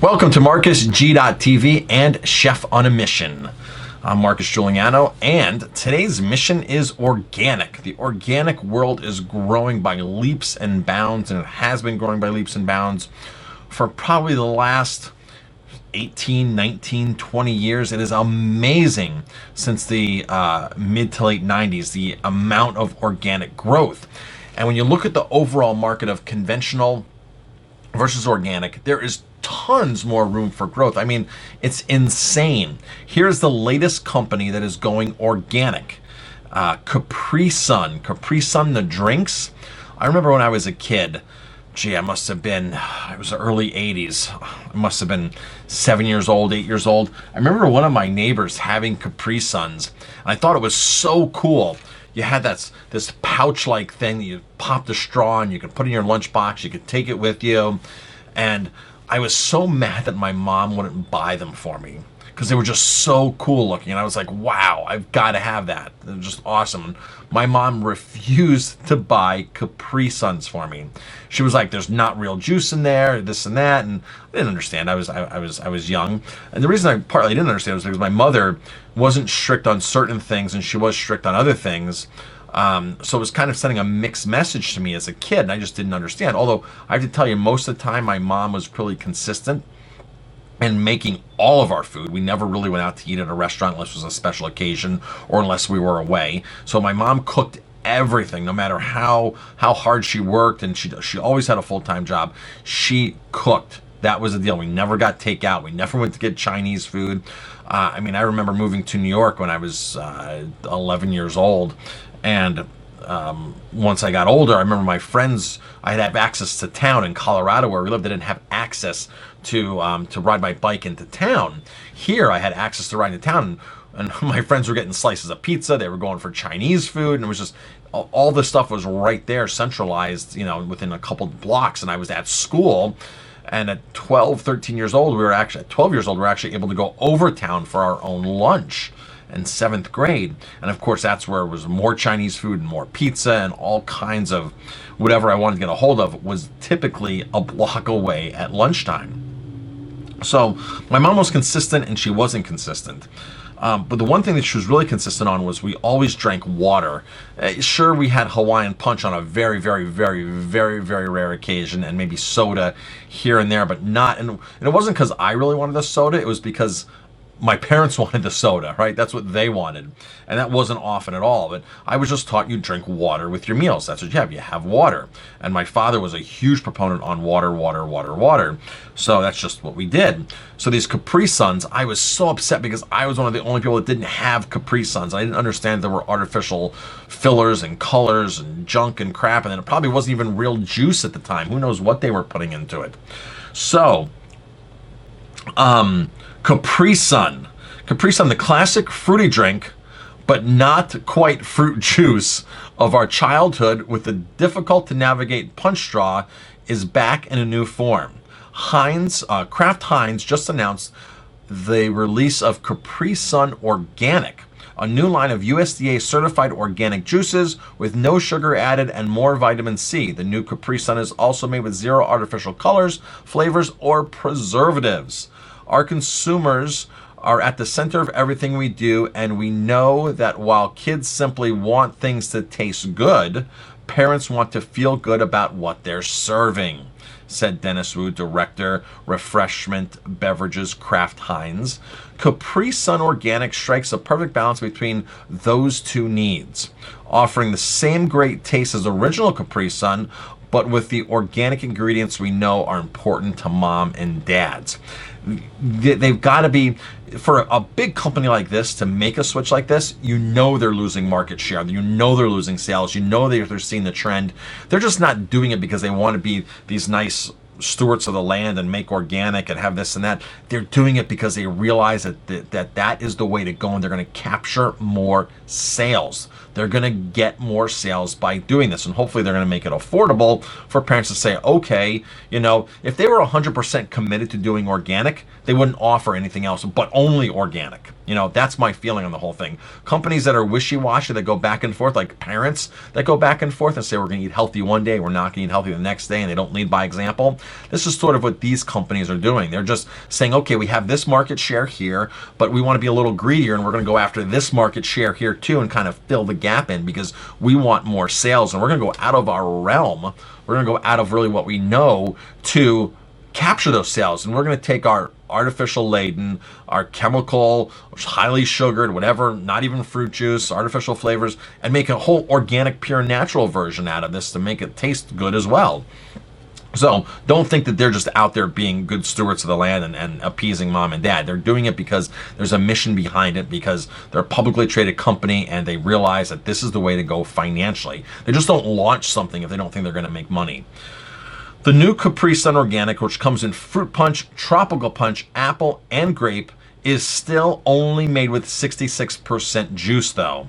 Welcome to Marcus G.TV and Chef on a Mission. I'm Marcus Guiliano, and today's mission is organic. The organic world is growing by leaps and bounds, and it has been growing by leaps and bounds for probably the last 18, 19, 20 years. It is amazing since the mid to late 90s, the amount of organic growth. And when you look at the overall market of conventional versus organic, there is tons more room for growth. I mean, it's insane. Here's the latest company that is going organic. Capri Sun. Capri Sun, the drinks. I remember when I was a kid, it was the early 80s. I must have been 7 years old, 8 years old. I remember one of my neighbors having Capri Suns, and I thought it was so cool. You had this pouch-like thing that you pop the straw and you could put in your lunchbox. You could take it with you. And I was so mad that my mom wouldn't buy them for me because they were just so cool looking. And I was like, wow, I've got to have that. They're just awesome. And my mom refused to buy Capri Suns for me. She was like, there's not real juice in there, this and that. And I didn't understand. I was young. And the reason I partly didn't understand was because my mother wasn't strict on certain things and she was strict on other things. So it was kind of sending a mixed message to me as a kid, and I just didn't understand. Although I have to tell you, most of the time my mom was pretty consistent in making all of our food. We never really went out to eat at a restaurant unless it was a special occasion or unless we were away. So my mom cooked everything, no matter how hard she worked, and she always had a full-time job. She cooked. That was the deal. We never got takeout. We never went to get Chinese food. I remember moving to New York when I was 11 years old. And once I got older, I remember my friends, I had access to town in Colorado where we lived. I didn't have access to ride my bike into town. Here, I had access to ride into town, and my friends were getting slices of pizza. They were going for Chinese food, and it was just all the stuff was right there, centralized, within a couple blocks. And I was at school. And at 12, 13 years old, at 12 years old, we were actually able to go over town for our own lunch in 7th grade. And of course, that's where it was more Chinese food and more pizza and all kinds of whatever I wanted to get a hold of was typically a block away at lunchtime. So my mom was consistent and she wasn't consistent. But the one thing that she was really consistent on was we always drank water. Sure, we had Hawaiian punch on a very, very, very, very, very rare occasion, and maybe soda here and there, but not. And it wasn't because I really wanted the soda. It was because my parents wanted the soda, right? That's what they wanted. And that wasn't often at all. But I was just taught you drink water with your meals. That's what you have. You have water. And my father was a huge proponent on water, water, water, water. So that's just what we did. So these Capri Suns, I was so upset because I was one of the only people that didn't have Capri Suns. I didn't understand there were artificial fillers and colors and junk and crap. And then it probably wasn't even real juice at the time. Who knows what they were putting into it. So, Capri Sun, the classic fruity drink, but not quite fruit juice of our childhood with the difficult to navigate punch straw, is back in a new form. Kraft Heinz just announced the release of Capri Sun Organic, a new line of USDA certified organic juices with no sugar added and more vitamin C. The new Capri Sun is also made with zero artificial colors, flavors, or preservatives. Our consumers are at the center of everything we do, and we know that while kids simply want things to taste good, parents want to feel good about what they're serving, said Dennis Wu, Director, Refreshment Beverages, Kraft Heinz. Capri Sun Organic strikes a perfect balance between those two needs, offering the same great taste as original Capri Sun, but with the organic ingredients we know are important to mom and dads. They've got to be, for a big company like this to make a switch like this, they're losing market share. They're losing sales. They're seeing the trend. They're just not doing it because they want to be these nice stewards of the land and make organic and have this and that. They're doing it because they realize that is the way to go, and they're going to capture more sales. They're going to get more sales by doing this, and hopefully they're going to make it affordable for parents to say, okay, if they were 100% committed to doing organic, they wouldn't offer anything else but only organic. That's my feeling on the whole thing. Companies that are wishy-washy, that go back and forth, like parents that go back and forth and say we're going to eat healthy one day, we're not going to eat healthy the next day, and they don't lead by example, this is sort of what these companies are doing. They're just saying, okay, we have this market share here, but we want to be a little greedier, and we're going to go after this market share here too, and kind of fill the gap in because we want more sales, and we're going to go out of our realm. We're going to go out of really what we know to capture those sales, and we're going to take our artificial laden, our chemical, highly sugared, whatever, not even fruit juice, artificial flavors, and make a whole organic, pure, natural version out of this to make it taste good as well. So don't think that they're just out there being good stewards of the land and appeasing mom and dad. They're doing it because there's a mission behind it, because they're a publicly traded company and they realize that this is the way to go financially. They just don't launch something if they don't think they're going to make money. The new Capri Sun Organic, which comes in fruit punch, tropical punch, apple, and grape, is still only made with 66% juice though.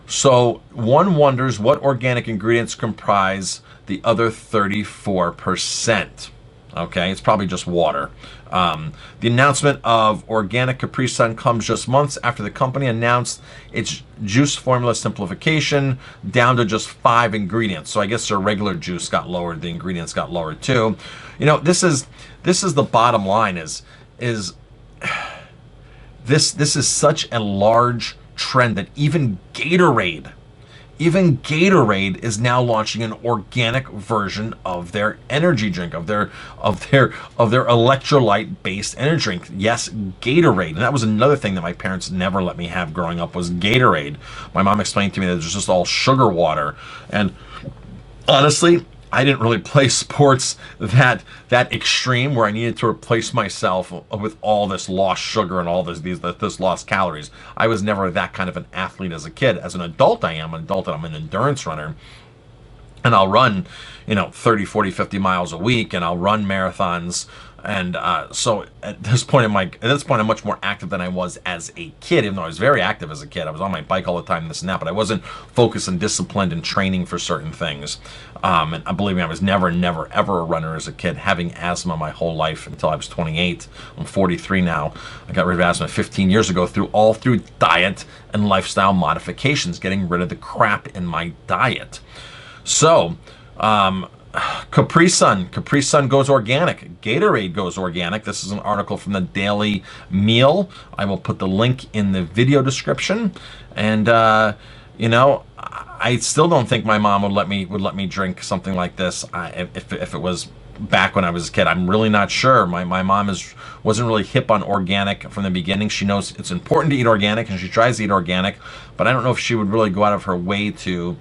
So one wonders what organic ingredients comprise the other 34%. Okay, it's probably just water. The announcement of organic Capri Sun comes just months after the company announced its juice formula simplification down to just 5 ingredients. So I guess their regular juice got lowered, the ingredients got lowered too. You know, this is the bottom line is this is such a large trend that even Gatorade is now launching an organic version of their energy drink, of their electrolyte based energy drink. Yes, Gatorade. And that was another thing that my parents never let me have growing up, was Gatorade. My mom explained to me that it was just all sugar water. And honestly, I didn't really play sports that extreme where I needed to replace myself with all this lost sugar and all this lost calories. I was never that kind of an athlete as a kid. As an adult, I'm an endurance runner. And I'll run, 30, 40, 50 miles a week, and I'll run marathons. And so at this point, I'm much more active than I was as a kid, even though I was very active as a kid. I was on my bike all the time, this and that, but I wasn't focused and disciplined and training for certain things. And believe me, I was never, ever a runner as a kid, having asthma my whole life until I was 28. I'm 43 now. I got rid of asthma 15 years ago through diet and lifestyle modifications, getting rid of the crap in my diet. So, Capri Sun goes organic. Gatorade goes organic. This is an article from the Daily Meal. I will put the link in the video description. And I still don't think my mom would let me drink something like this if it was back when I was a kid. I'm really not sure. My mom wasn't really hip on organic from the beginning. She knows it's important to eat organic, and she tries to eat organic, but I don't know if she would really go out of her way to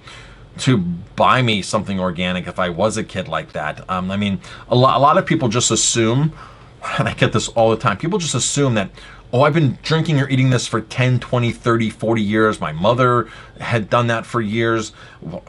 buy me something organic if I was a kid like that. A lot of people just assume, and I get this all the time, people just assume that, I've been drinking or eating this for 10, 20, 30, 40 years. My mother had done that for years.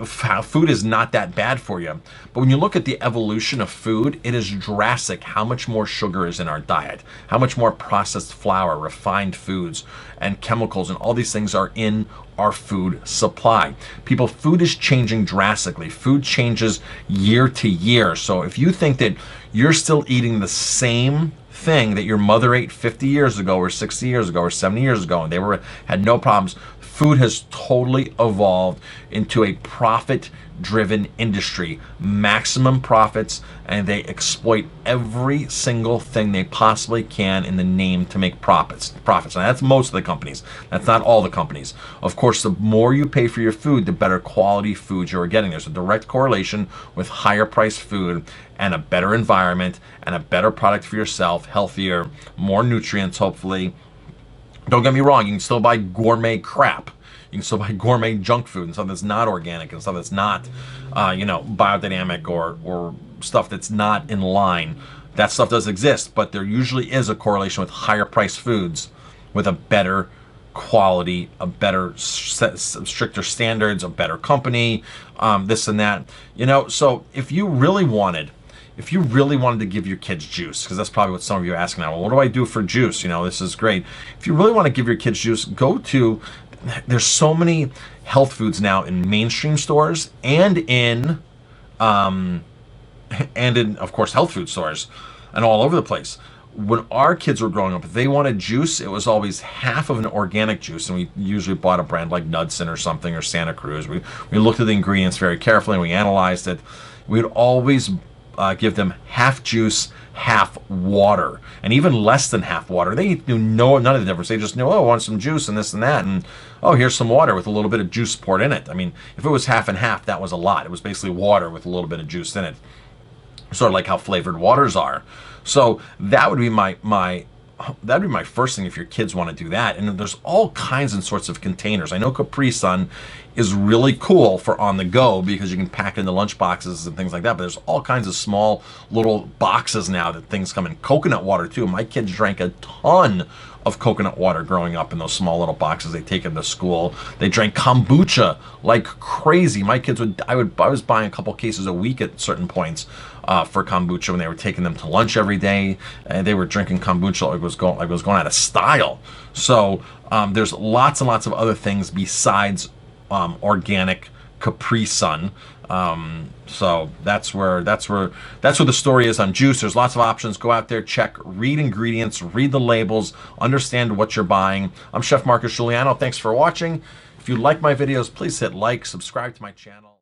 Food is not that bad for you. But when you look at the evolution of food, it is drastic how much more sugar is in our diet, how much more processed flour, refined foods, and chemicals, and all these things are in our food supply. Food is changing drastically. Food changes year to year. So if you think that you're still eating the same thing that your mother ate 50 years ago or 60 years ago or 70 years ago and they had no problems, food has totally evolved into a profit-driven industry. Maximum profits, and they exploit every single thing they possibly can in the name to make profits. Now that's most of the companies. That's not all the companies. Of course, the more you pay for your food, the better quality food you're getting. There's a direct correlation with higher priced food and a better environment and a better product for yourself, healthier, more nutrients, hopefully. Don't get me wrong, you can still buy gourmet crap. You can still buy gourmet junk food and stuff that's not organic and stuff that's not, biodynamic or stuff that's not in line. That stuff does exist, but there usually is a correlation with higher priced foods with a better quality, a better stricter standards, a better company, this and that. So if you really wanted to give your kids juice, because that's probably what some of you are asking now, well, what do I do for juice? This is great. If you really want to give your kids juice, there's so many health foods now in mainstream stores and in of course health food stores and all over the place. When our kids were growing up, if they wanted juice, it was always half of an organic juice, and we usually bought a brand like Hudson or something, or Santa Cruz. We looked at the ingredients very carefully and we analyzed it. We'd always give them half juice, half water, and even less than half water. They knew none of the difference. They just knew, oh, I want some juice and this and that, and oh, here's some water with a little bit of juice poured in it. I mean, if it was half and half, that was a lot. It was basically water with a little bit of juice in it, sort of like how flavored waters are. So that would be that'd be my first thing if your kids want to do that. And there's all kinds and sorts of containers. I know Capri Sun is really cool for on the go because you can pack it into lunch boxes and things like that. But there's all kinds of small little boxes now that things come in. Coconut water too. My kids drank a ton of coconut water growing up in those small little boxes they take into school. They drank kombucha like crazy. My kids I was buying a couple cases a week at certain points for kombucha when they were taking them to lunch every day, and they were drinking kombucha like it was going out of style. So there's lots and lots of other things besides organic Capri Sun. So that's where the story is on juice. There's lots of options. Go out there, check, read ingredients, read the labels, understand what you're buying. I'm Chef Marcus Guiliano. Thanks for watching. If you like my videos, please hit like, subscribe to my channel.